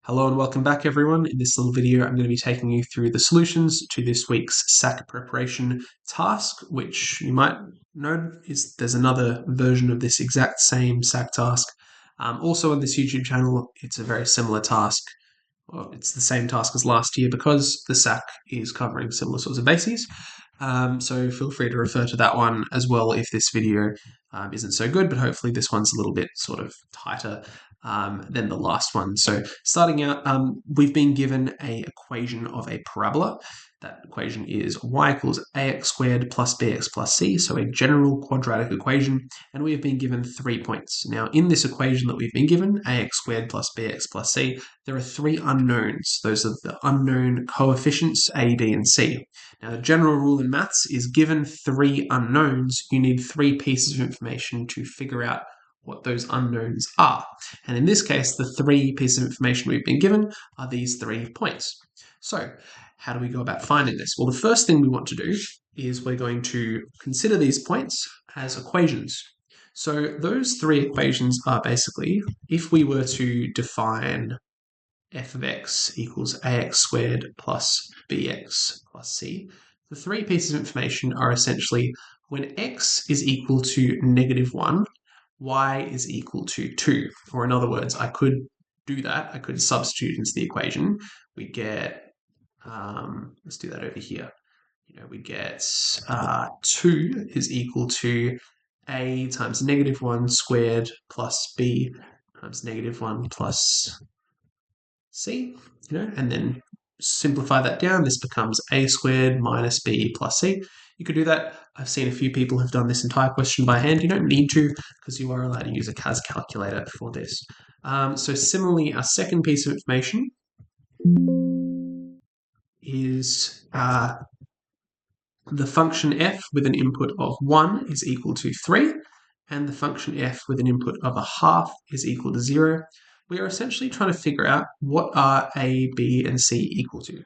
Hello and welcome back everyone. In this little video I'm going to be taking you through the solutions to this week's SAC preparation task, which you might know is there's another version of this exact same SAC task. Also on this YouTube channel, it's a very similar task. Well, it's the same task as last year because the SAC is covering similar sorts of bases. So feel free to refer to that one as well if this video isn't so good, but hopefully this one's a little bit sort of tighter than the last one. So starting out, we've been given an equation of a parabola. That equation is y equals ax squared plus bx plus c, so a general quadratic equation, and we have been given 3 points. Now, in this equation that we've been given, ax squared plus bx plus c, there are 3 unknowns. Those are the unknown coefficients, a, b, and c. Now, the general rule in maths is given 3 unknowns, you need 3 pieces of information to figure out what those unknowns are. And in this case, the 3 pieces of information we've been given are these 3 points. So how do we go about finding this? Well, the first thing we want to do is we're going to consider these points as equations. So those 3 equations are basically, if we were to define f of x equals ax squared plus bx plus c, the 3 pieces of information are essentially when x is equal to -1, y is equal to 2. Or in other words, I could do that. I could substitute into the equation. We get, let's do that over here. We get 2 is equal to a times -1 squared plus b times -1 plus c, and then simplify that down. This becomes a squared minus b plus c. You could do that. I've seen a few people have done this entire question by hand. You don't need to because you are allowed to use a CAS calculator for this. So similarly, our second piece of information is the function f with an input of 1 is equal to 3, and the function f with an input of 1/2 is equal to 0. We are essentially trying to figure out what are a, b, and c equal to.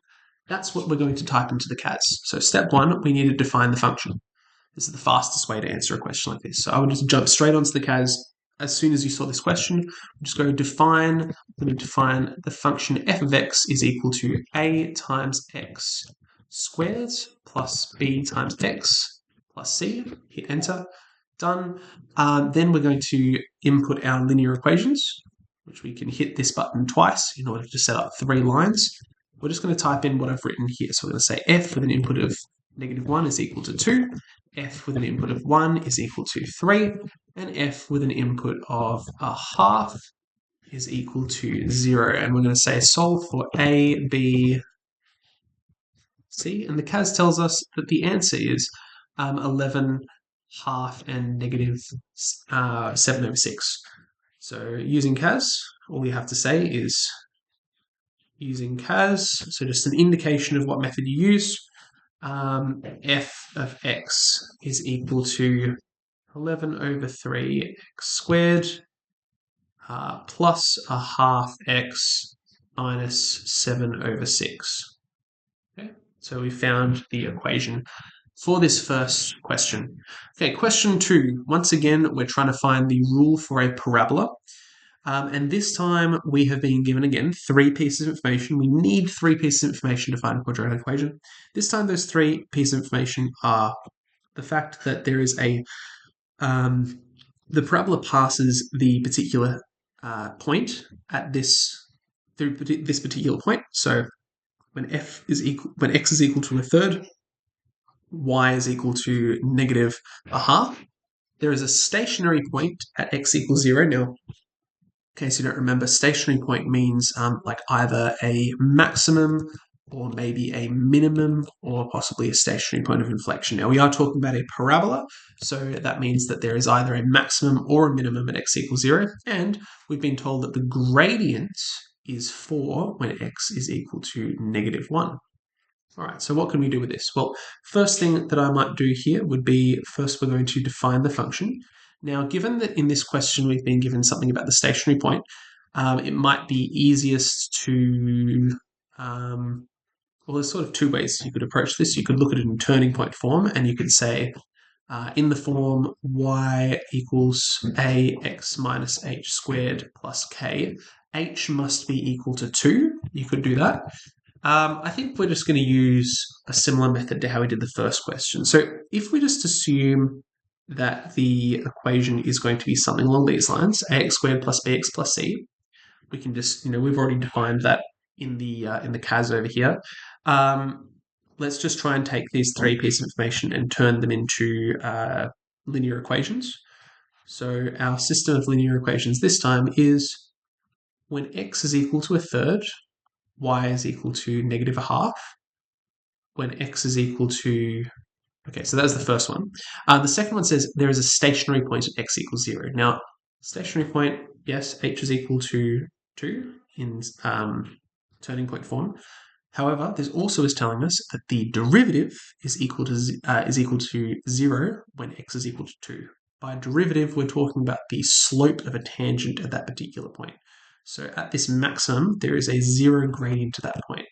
That's what we're going to type into the CAS. So step 1, we need to define the function. This is the fastest way to answer a question like this. So I would just jump straight onto the CAS. As soon as you saw this question, we'll just go define. We're going to define the function f of x is equal to a times x squared plus b times x plus c. Hit enter. Done. Then we're going to input our linear equations, which we can hit this button twice in order to set up 3 lines. We're just going to type in what I've written here. So we're going to say f with an input of -1 is equal to 2, f with an input of 1 is equal to 3, and f with an input of 1/2 is equal to 0. And we're going to say solve for a, b, c. And the CAS tells us that the answer is 11, half, and -7/6. So using CAS, all you have to say is using CAS, so just an indication of what method you use. F of x is equal to 11/3 x squared plus 1/2 x minus 7/6. Okay, so we found the equation for this first question. Okay, question 2. Once again, we're trying to find the rule for a parabola. And this time we have been given, again, 3 pieces of information. We need 3 pieces of information to find a quadratic equation. This time those 3 pieces of information are the fact that there is the parabola passes the particular point at through this particular point. So when x is equal to 1/3, y is equal to -1/2. There is a stationary point at x equals 0. Now, in case you don't remember, stationary point means like either a maximum or maybe a minimum or possibly a stationary point of inflection. Now, we are talking about a parabola, so that means that there is either a maximum or a minimum at x equals 0, and we've been told that the gradient is 4 when x is equal to -1. All right, so what can we do with this? Well, first thing that I might do here would be, first we're going to define the function. Now, given that in this question we've been given something about the stationary point, it might be easiest to, well, there's sort of 2 ways you could approach this. You could look at it in turning point form, and you could say, in the form y equals ax minus h squared plus k, h must be equal to 2. You could do that. I think we're just going to use a similar method to how we did the first question. So if we just assume that the equation is going to be something along these lines, ax squared plus bx plus c, we can just, we've already defined that in the CAS over here. Let's just try and take these three pieces of information and turn them into linear equations. So our system of linear equations this time is when x is equal to a third, y is equal to negative a half. When x is equal to, okay, so that's the first one. The second one says there is a stationary point at x equals 0. Now, stationary point, yes, h is equal to 2 in turning point form. However, this also is telling us that the derivative is equal to 0 when x is equal to 2. By derivative, we're talking about the slope of a tangent at that particular point. So at this maximum, there is a 0 gradient to that point.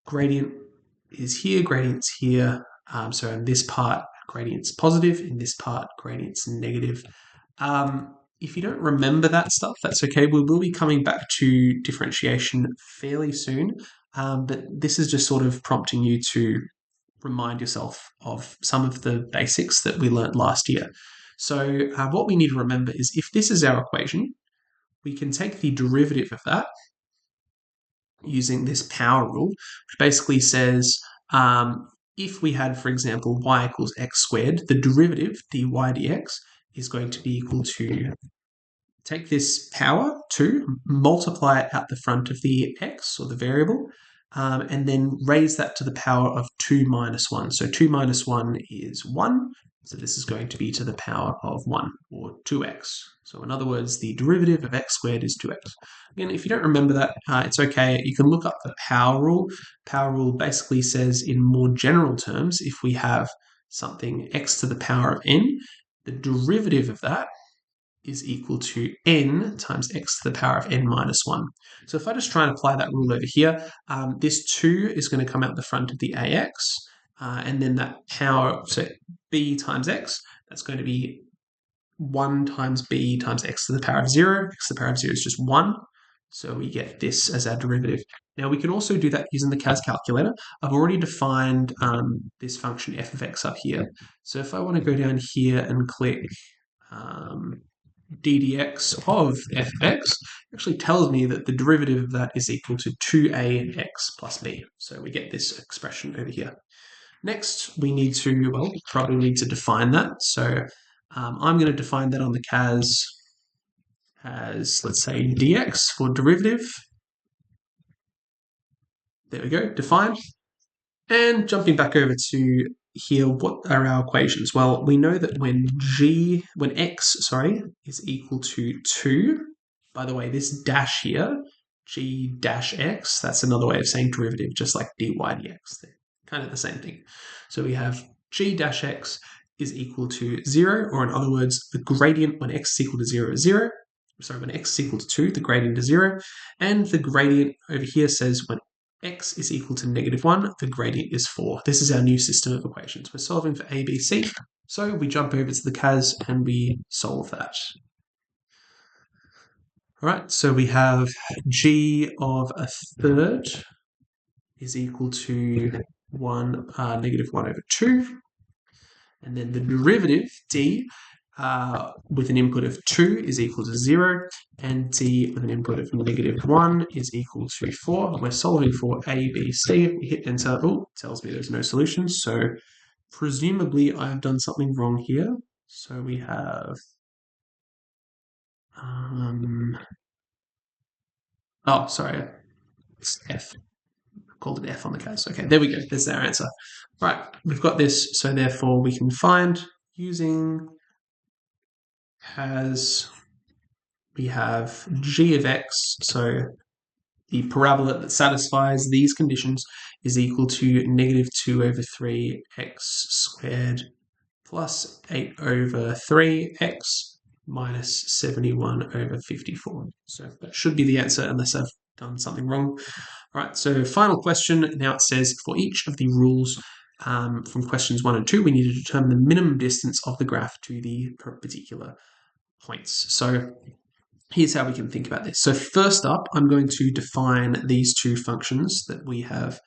Gradient is here, gradient's here. So in this part, gradient's positive. In this part, gradient's negative. If you don't remember that stuff, that's okay. We will be coming back to differentiation fairly soon. But this is just sort of prompting you to remind yourself of some of the basics that we learned last year. So what we need to remember is if this is our equation, we can take the derivative of that using this power rule, which basically says if we had, for example, y equals x squared, the derivative, dy dx, is going to be equal to take this power, 2, multiply it out the front of the x, or the variable, and then raise that to the power of 2 minus 1. So 2 minus 1 is 1, so this is going to be to the power of 1, or 2x. So in other words, the derivative of x squared is 2x. Again, if you don't remember that, it's okay. You can look up the power rule. Power rule basically says, in more general terms, if we have something x to the power of n, the derivative of that is equal to n times x to the power of n minus 1. So if I just try and apply that rule over here, this 2 is going to come out the front of the ax, and then that power, so b times x, that's going to be 1 times b times x to the power of 0. X to the power of 0 is just 1. So we get this as our derivative. Now we can also do that using the CAS calculator. I've already defined this function f of x up here. So if I want to go down here and click ddx of f of x, actually tells me that the derivative of that is equal to 2ax plus b. So we get this expression over here. Next, we need to, well, probably need to define that. So I'm going to define that on the CAS as, let's say, dx for derivative. There we go, defined. And jumping back over to here, what are our equations? Well, we know that when x is equal to 2, by the way, this dash here, g dash x, that's another way of saying derivative, just like dy dx. They're kind of the same thing. So we have g dash x is equal to 0, or in other words, the gradient when x is equal to 0 is 0. Sorry, when x is equal to 2, the gradient is 0. And the gradient over here says when x is equal to negative 1, the gradient is 4. This is our new system of equations. We're solving for a, b, c. So we jump over to the CAS and we solve that. All right, so we have g of a third is equal to negative 1 over 2. And then the derivative, d, with an input of 2 is equal to 0, and d with an input of negative 1 is equal to 4. We're solving for a, b, c. We hit enter. Oh, it tells me there's no solution. So presumably I have done something wrong here. So we have... oh, sorry. It's F. I called it F on the case. Okay, there we go. There's our answer. Right, we've got this. So therefore we can find using... we have g of x, so the parabola that satisfies these conditions is equal to negative 2 over 3 x squared plus 8 over 3 x minus 71 over 54. So that should be the answer unless I've done something wrong. All right, so final question. Now it says for each of the rules from questions 1 and 2, we need to determine the minimum distance of the graph to the particular points. So here's how we can think about this. So first up, I'm going to define these two functions that we have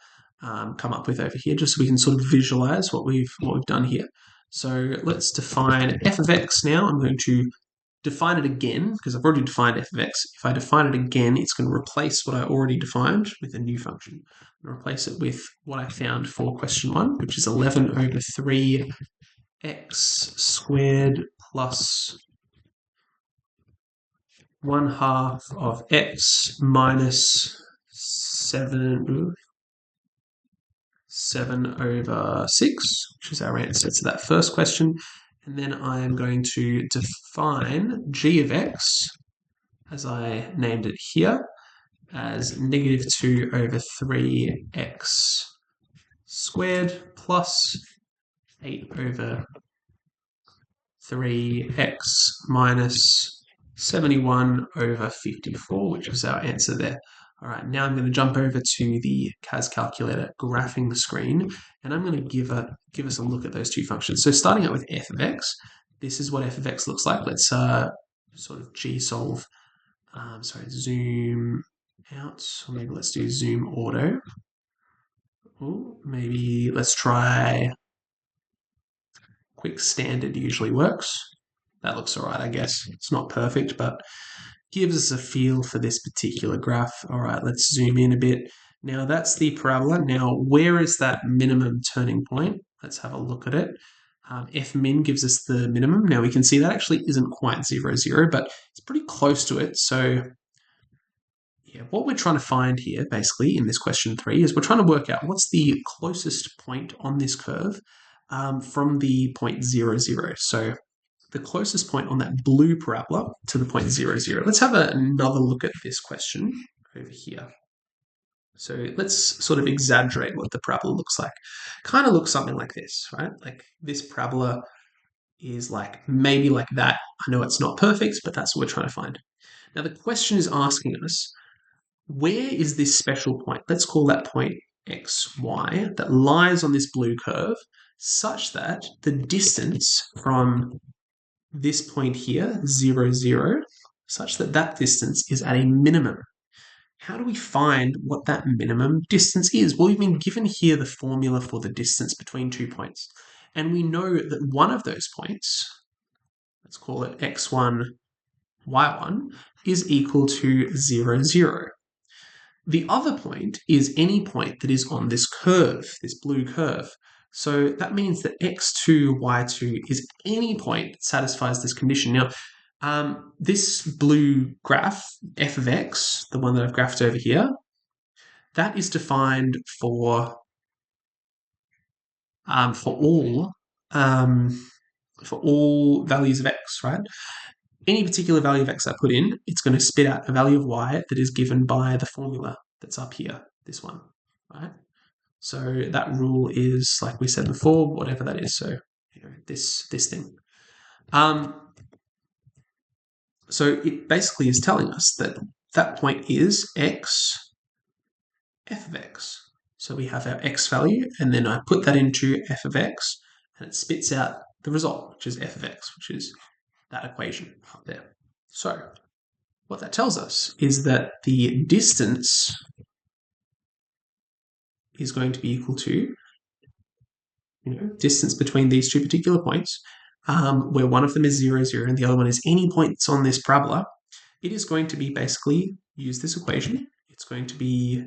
come up with over here, just so we can sort of visualize what we've done here. So let's define f of x now. I'm going to define it again because I've already defined f of x. If I define it again, it's going to replace what I already defined with a new function. I'm going to replace it with what I found for question 1, which is 11 over 3 x squared plus 1/2 of x minus 7 over 6, which is our answer to that first question. And then I am going to define g of x, as I named it here, as negative 2 over 3x squared plus 8 over 3x minus 71 over 54, which is our answer there. All right, now I'm going to jump over to the CAS calculator graphing the screen, and I'm going to give us a look at those two functions. So starting out with f of x, this is what f of x looks like. Let's sort of g-solve, zoom out, or maybe let's do zoom auto. Or maybe let's try quick standard usually works. That looks all right, I guess. It's not perfect, but gives us a feel for this particular graph. All right, let's zoom in a bit. Now that's the parabola. Now, where is that minimum turning point? Let's have a look at it. F min gives us the minimum. Now we can see that actually isn't quite 0, 0, but it's pretty close to it. So yeah, what we're trying to find here, basically, in this question 3, is we're trying to work out what's the closest point on this curve from the point 0, 0. So the closest point on that blue parabola to the point 0, 0. Let's have another look at this question over here. So let's sort of exaggerate what the parabola looks like. Kind of looks something like this, right? Like this parabola is like maybe like that. I know it's not perfect, but that's what we're trying to find. Now the question is asking us, where is this special point? Let's call that point xy that lies on this blue curve, such that the distance from this point here, 0, 0, such that that distance is at a minimum. How do we find what that minimum distance is? Well, we've been given here the formula for the distance between 2 points. And we know that one of those points, let's call it x1, y1, is equal to 0, 0. The other point is any point that is on this curve, this blue curve. So that means that x2, y2 is any point that satisfies this condition. Now, this blue graph, f of x, the one that I've graphed over here, that is defined for all values of x, right? Any particular value of x I put in, it's going to spit out a value of y that is given by the formula that's up here, this one, right? So that rule is, like we said before, whatever that is. So this thing. So it basically is telling us that that point is x f of x. So we have our x value, and then I put that into f of x, and it spits out the result, which is f of x, which is that equation up there. So what that tells us is that the distance is going to be equal to, distance between these two particular points, where one of them is 0, 0, and the other one is any points on this parabola. It is going to be basically, use this equation, it's going to be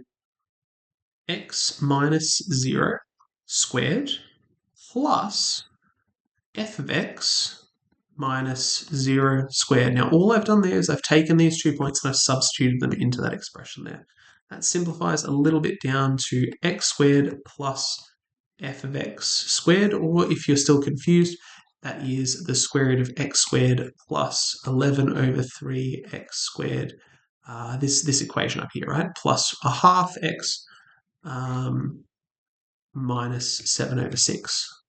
x minus 0 squared plus f of x minus 0 squared. Now, all I've done there is I've taken these 2 points and I've substituted them into that expression there. That simplifies a little bit down to x squared plus f of x squared, or if you're still confused, that is the square root of x squared plus 11 over 3x squared, this equation up here, right? Plus a half x minus 7 over 6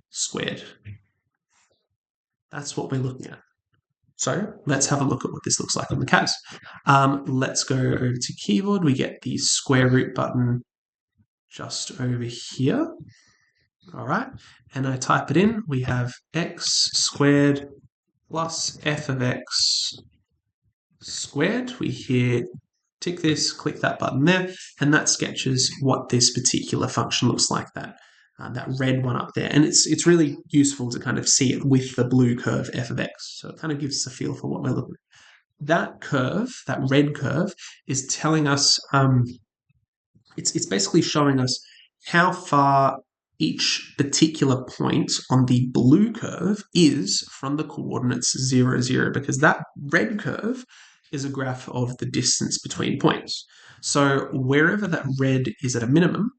squared. That's what we're looking at. So let's have a look at what this looks like on the CAS. Let's go over to keyboard. We get the square root button just over here. All right, and I type it in. We have x squared plus f of x squared. We here tick this, click that button there, and that sketches what this particular function looks like, that red one up there. And it's really useful to kind of see it with the blue curve f of x. So it kind of gives us a feel for what we're looking at. That curve, that red curve, is telling us, it's basically showing us how far each particular point on the blue curve is from the coordinates 0, 0, because that red curve is a graph of the distance between points. So wherever that red is at a minimum,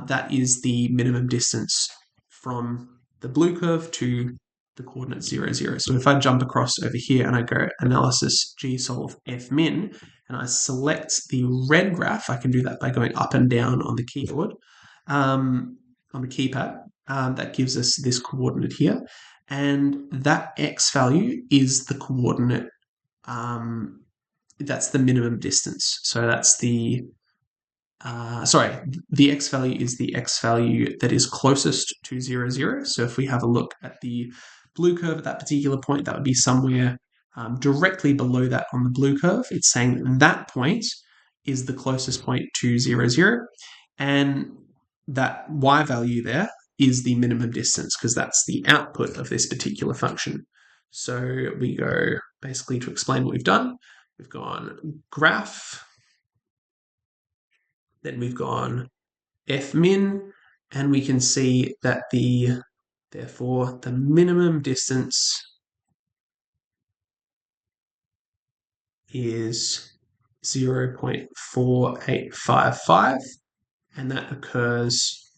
that is the minimum distance from the blue curve to the coordinate 0, 0. So if I jump across over here and I go analysis G solve F min, and I select the red graph, I can do that by going up and down on the keyboard, on the keypad. That gives us this coordinate here. And that x value is the coordinate, that's the minimum distance. So that's the x value is the x value that is closest to 0, 0. So if we have a look at the blue curve at that particular point, that would be somewhere directly below that on the blue curve. It's saying that point is the closest point to 0, 0. And that y value there is the minimum distance because that's the output of this particular function. So we go basically to explain what we've done. We've gone graph, then we've gone f min, and we can see that therefore the minimum distance is 0.4855, and that occurs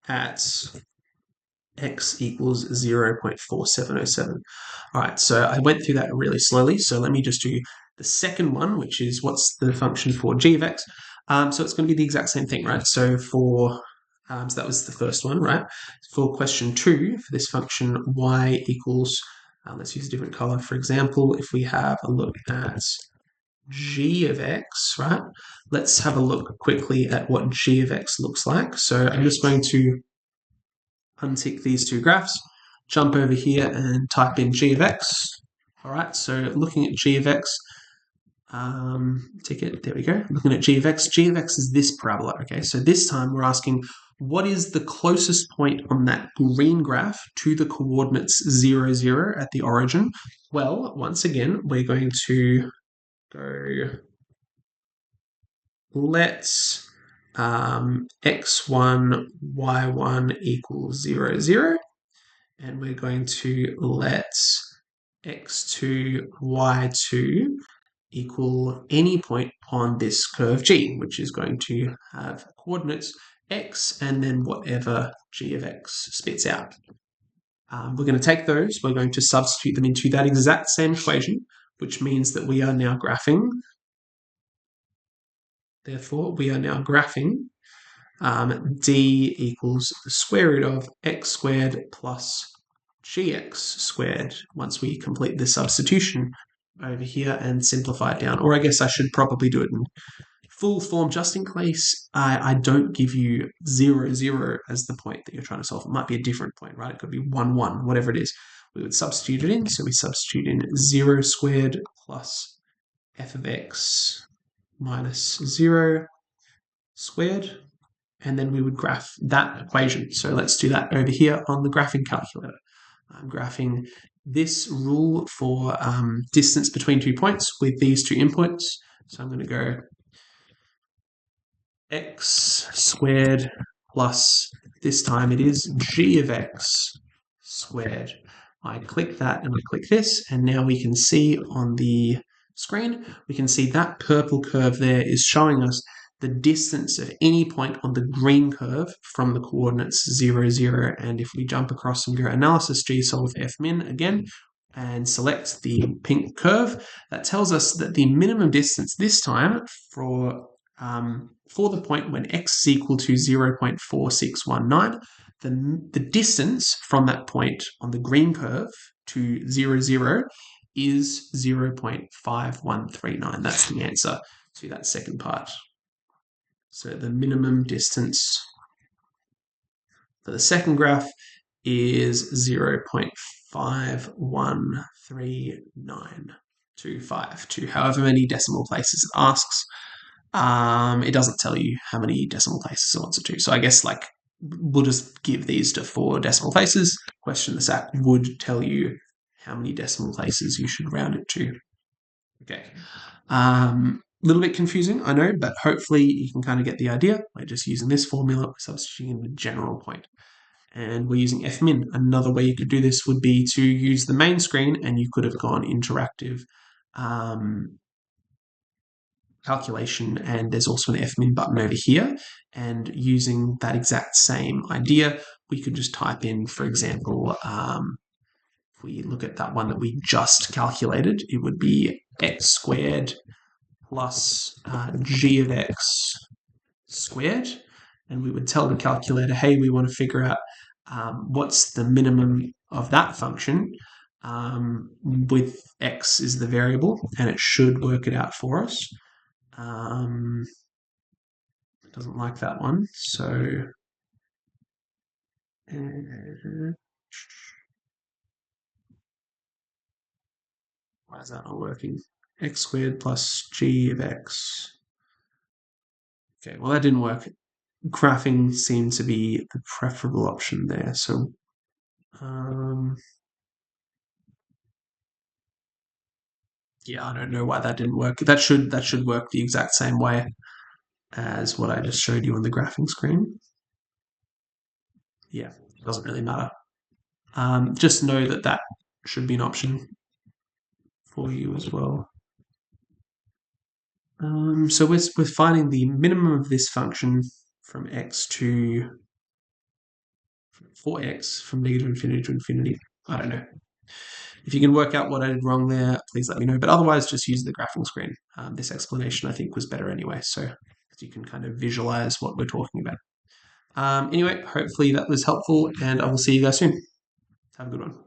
at x equals 0.4707. All right, so I went through that really slowly, so let me just do the second one, which is what's the function for g of x. So it's going to be the exact same thing, right? So so that was the first one, right? For question 2, for this function y equals, let's use a different color. For example, if we have a look at g of x, right? Let's have a look quickly at what g of x looks like. So I'm just going to untick these two graphs, jump over here and type in g of x. All right, so looking at g of x, tick it, there we go. Looking at g of x is this parabola, okay? So this time we're asking, what is the closest point on that green graph to the coordinates 0, 0 at the origin? Well, once again, we're going to go, let's x1, y1 equals 0, 0. And we're going to let x2, y2 equal any point on this curve G, which is going to have coordinates x and then whatever g of x spits out. We're going to take those, we're going to substitute them into that exact same equation, which means that we are now graphing. Therefore, we are now graphing d equals the square root of x squared plus gx squared once we complete the substitution over here and simplify it down. Or I guess I should probably do it in full form just in case I don't give you 0, 0 as the point that you're trying to solve. It might be a different point, right? It could be 1, 1, whatever it is. We would substitute it in. So we substitute in 0 squared plus f of x minus 0 squared, and then we would graph that equation. So let's do that over here on the graphing calculator. I'm graphing this rule for distance between 2 points with these 2 inputs. So I'm going to go x squared plus, this time it is g of x squared. I click that and I click this, and now we can see on the screen, we can see that purple curve there is showing us the distance at any point on the green curve from the coordinates 0, 0. And if we jump across and go analysis G solve F min again and select the pink curve, that tells us that the minimum distance this time for the point when x is equal to 0.4619, the distance from that point on the green curve to 0, 0 is 0.5139. That's the answer to that second part. So the minimum distance for the second graph is 0.5139. to 5 to however many decimal places it asks. It doesn't tell you how many decimal places it wants it to. So I guess like we'll just give these to 4 decimal places. Question the SAC would tell you how many decimal places you should round it to. Okay. Little bit confusing, I know, but hopefully you can kind of get the idea. We're just using this formula, we're substituting in the general point. And we're using fmin. Another way you could do this would be to use the main screen, and you could have gone interactive calculation, and there's also an fmin button over here. And using that exact same idea, we could just type in, for example, if we look at that one that we just calculated, it would be x squared plus g of x squared. And we would tell the calculator, hey, we want to figure out what's the minimum of that function with x is the variable, and it should work it out for us. It doesn't like that one, so why is that not working? X squared plus g of x. Okay, well that didn't work. Graphing seemed to be the preferable option there. So yeah, I don't know why that didn't work. That should work the exact same way as what I just showed you on the graphing screen. Yeah, it doesn't really matter. Just know that that should be an option for you as well. So we're finding the minimum of this function from x to for x from negative infinity to infinity. I don't know. If you can work out what I did wrong there, please let me know. But otherwise, just use the graphing screen. This explanation, I think, was better anyway, so you can kind of visualize what we're talking about. Anyway, hopefully that was helpful, and I will see you guys soon. Have a good one.